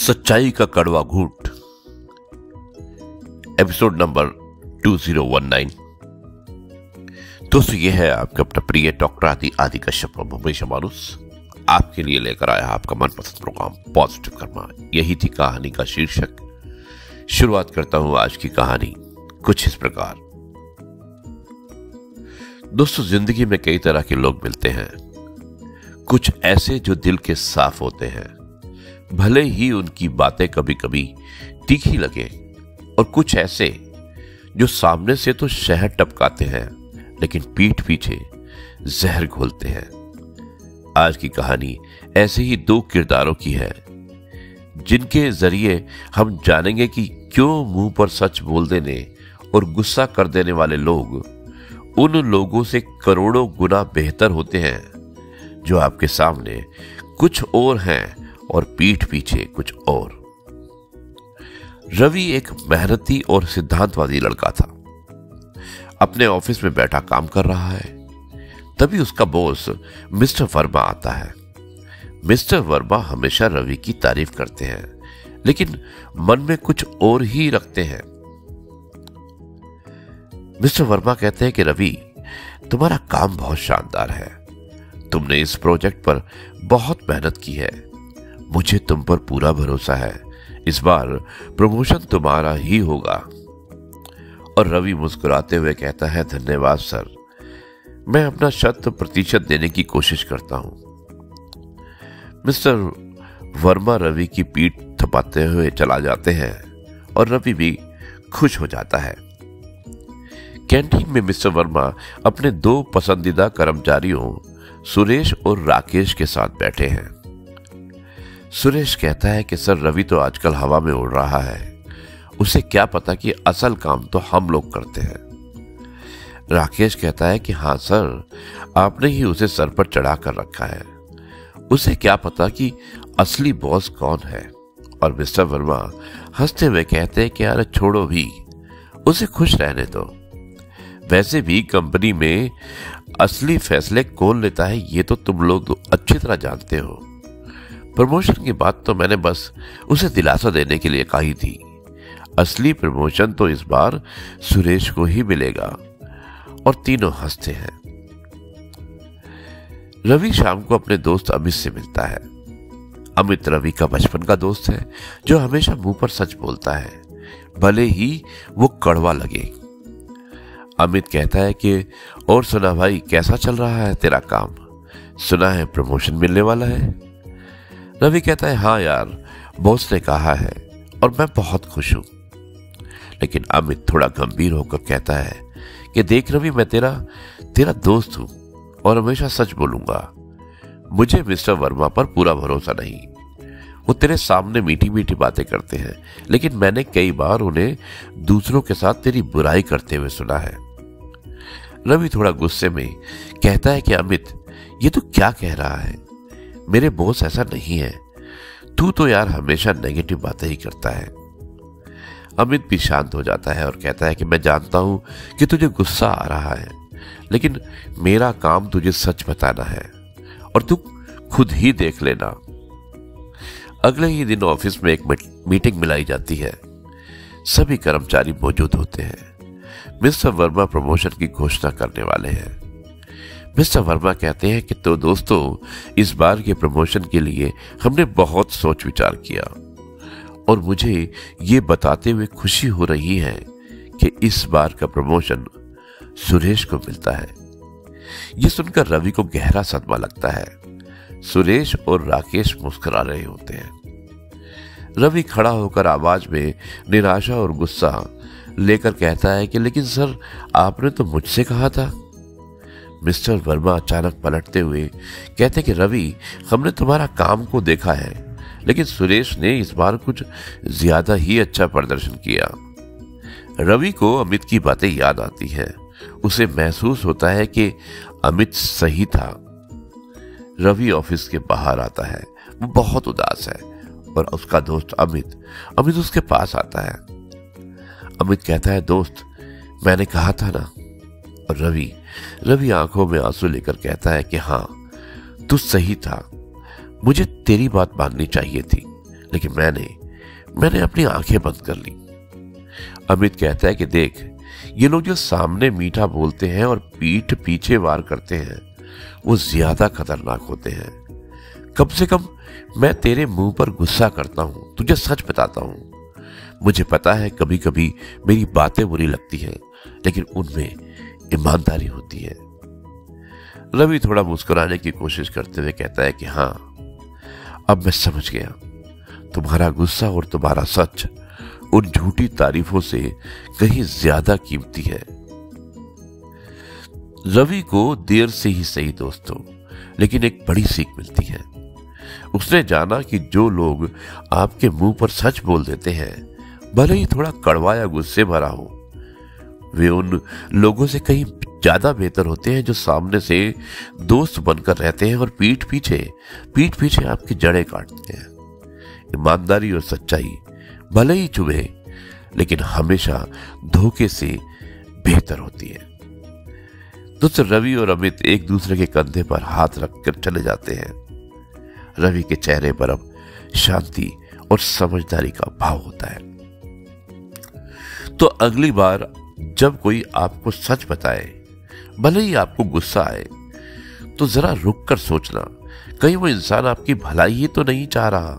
सच्चाई का कड़वा घूंट, एपिसोड नंबर 2019। दोस्तों, यह है आपका अपना प्रिय डॉक्टर आदि कश्यप हमेशा मानुस आपके लिए लेकर आया आपका मनपसंद प्रोग्राम पॉजिटिव कर्मा। यही थी कहानी का शीर्षक। शुरुआत करता हूं आज की कहानी कुछ इस प्रकार। दोस्तों, जिंदगी में कई तरह के लोग मिलते हैं। कुछ ऐसे जो दिल के साफ होते हैं, भले ही उनकी बातें कभी कभी तीखी लगे, और कुछ ऐसे जो सामने से तो शहद टपकाते हैं लेकिन पीठ पीछे जहर घोलते हैं। आज की कहानी ऐसे ही दो किरदारों की है, जिनके जरिए हम जानेंगे कि क्यों मुंह पर सच बोल देने और गुस्सा कर देने वाले लोग उन लोगों से करोड़ों गुना बेहतर होते हैं जो आपके सामने कुछ और हैं और पीठ पीछे कुछ और। रवि एक मेहनती और सिद्धांतवादी लड़का था। अपने ऑफिस में बैठा काम कर रहा है, तभी उसका बॉस मिस्टर वर्मा आता है। मिस्टर वर्मा हमेशा रवि की तारीफ करते हैं, लेकिन मन में कुछ और ही रखते हैं। मिस्टर वर्मा कहते हैं कि रवि, तुम्हारा काम बहुत शानदार है। तुमने इस प्रोजेक्ट पर बहुत मेहनत की है। मुझे तुम पर पूरा भरोसा है। इस बार प्रमोशन तुम्हारा ही होगा। और रवि मुस्कुराते हुए कहता है, धन्यवाद सर, मैं अपना 100% देने की कोशिश करता हूं। मिस्टर वर्मा रवि की पीठ थपाते हुए चला जाते हैं और रवि भी खुश हो जाता है। कैंटीन में मिस्टर वर्मा अपने दो पसंदीदा कर्मचारियों सुरेश और राकेश के साथ बैठे हैं। सुरेश कहता है कि सर, रवि तो आजकल हवा में उड़ रहा है। उसे क्या पता कि असल काम तो हम लोग करते हैं। राकेश कहता है कि हाँ सर, आपने ही उसे सर पर चढ़ा कर रखा है। उसे क्या पता कि असली बॉस कौन है। और मिस्टर वर्मा हंसते हुए कहते हैं कि यार छोड़ो भी, उसे खुश रहने दो। वैसे भी कंपनी में असली फैसले कौन लेता है ये तो तुम लोग अच्छी तरह जानते हो। प्रमोशन की बात तो मैंने बस उसे दिलासा देने के लिए कही थी। असली प्रमोशन तो इस बार सुरेश को ही मिलेगा। और तीनों हंसते हैं। रवि शाम को अपने दोस्त अमित से मिलता है। अमित रवि का बचपन का दोस्त है, जो हमेशा मुंह पर सच बोलता है, भले ही वो कड़वा लगे। अमित कहता है कि और सुना भाई, कैसा चल रहा है तेरा काम? सुना है प्रमोशन मिलने वाला है। रवि कहता है, हाँ यार, बॉस ने कहा है और मैं बहुत खुश हूं। लेकिन अमित थोड़ा गंभीर होकर कहता है कि देख रवि, मैं तेरा दोस्त हूं और हमेशा सच बोलूंगा। मुझे मिस्टर वर्मा पर पूरा भरोसा नहीं। वो तेरे सामने मीठी मीठी बातें करते हैं, लेकिन मैंने कई बार उन्हें दूसरों के साथ तेरी बुराई करते हुए सुना है। रवि थोड़ा गुस्से में कहता है कि अमित, ये तो क्या कह रहा है? मेरे बॉस ऐसा नहीं है। तू तो यार हमेशा नेगेटिव बातें ही करता है। अमित भी शांत हो जाता है और कहता है कि मैं जानता हूं कि तुझे गुस्सा आ रहा है, लेकिन मेरा काम तुझे सच बताना है और तू खुद ही देख लेना। अगले ही दिन ऑफिस में एक मीटिंग मिलाई जाती है। सभी कर्मचारी मौजूद होते हैं। मिस्टर वर्मा प्रमोशन की घोषणा करने वाले हैं। मिस्टर वर्मा कहते हैं कि तो दोस्तों, इस बार के प्रमोशन के लिए हमने बहुत सोच विचार किया और मुझे ये बताते हुए खुशी हो रही है कि इस बार का प्रमोशन सुरेश को मिलता है। ये सुनकर रवि को गहरा सदमा लगता है। सुरेश और राकेश मुस्कुरा रहे होते हैं। रवि खड़ा होकर आवाज में निराशा और गुस्सा लेकर कहता है कि लेकिन सर, आपने तो मुझसे कहा था। मिस्टर वर्मा अचानक पलटते हुए कहते कि रवि, हमने तुम्हारा काम को देखा है, लेकिन सुरेश ने इस बार कुछ ज्यादा ही अच्छा प्रदर्शन किया। रवि को अमित की बातें याद आती हैं। उसे महसूस होता है कि अमित सही था। रवि ऑफिस के बाहर आता है। वो बहुत उदास है और उसका दोस्त अमित उसके पास आता है। अमित कहता है, दोस्त, मैंने कहा था ना। और रवि आंखों में आंसू लेकर कहता है कि हाँ, तू सही था। मुझे तेरी बात माननी चाहिए थी। लेकिन मैंने अपनी आंखें बंद कर ली। अमित कहता है कि देख, ये लोग जो सामने मीठा बोलते हैं और पीठ पीछे वार करते हैं वो ज्यादा खतरनाक होते हैं। कम से कम मैं तेरे मुंह पर गुस्सा करता हूं, तुझे सच बताता हूं। मुझे पता है कभी कभी मेरी बातें बुरी लगती हैं, लेकिन उनमें ईमानदारी होती है। रवि थोड़ा मुस्कुराने की कोशिश करते हुए कहता है कि हाँ, अब मैं समझ गया, तुम्हारा गुस्सा और तुम्हारा सच उन झूठी तारीफों से कहीं ज्यादा कीमती है। रवि को देर से ही सही दोस्तों, लेकिन एक बड़ी सीख मिलती है। उसने जाना कि जो लोग आपके मुंह पर सच बोल देते हैं, भले ही थोड़ा कड़वा या गुस्से भरा हो, वे उन लोगों से कहीं ज्यादा बेहतर होते हैं जो सामने से दोस्त बनकर रहते हैं और पीठ पीछे आपकी जड़ें काटते हैं। ईमानदारी और सच्चाई भले ही चुभे, लेकिन हमेशा धोखे से बेहतर होती है। दोस्तों, रवि और अमित एक दूसरे के कंधे पर हाथ रखकर चले जाते हैं। रवि के चेहरे पर अब शांति और समझदारी का भाव होता है। तो अगली बार जब कोई आपको सच बताए, भले ही आपको गुस्सा आए, तो जरा रुक कर सोचना, कहीं वो इंसान आपकी भलाई ही तो नहीं चाह रहा।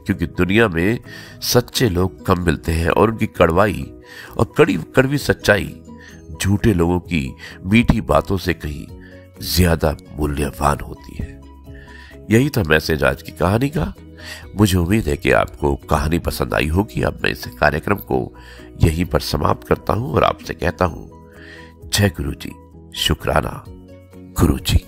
क्योंकि दुनिया में सच्चे लोग कम मिलते हैं और उनकी कड़वाई और कड़वी सच्चाई झूठे लोगों की मीठी बातों से कहीं ज्यादा मूल्यवान होती है। यही था मैसेज आज की कहानी का। मुझे उम्मीद है कि आपको कहानी पसंद आई होगी। अब मैं इस कार्यक्रम को यहीं पर समाप्त करता हूं और आपसे कहता हूं, जय गुरु जी, शुक्राना गुरु जी।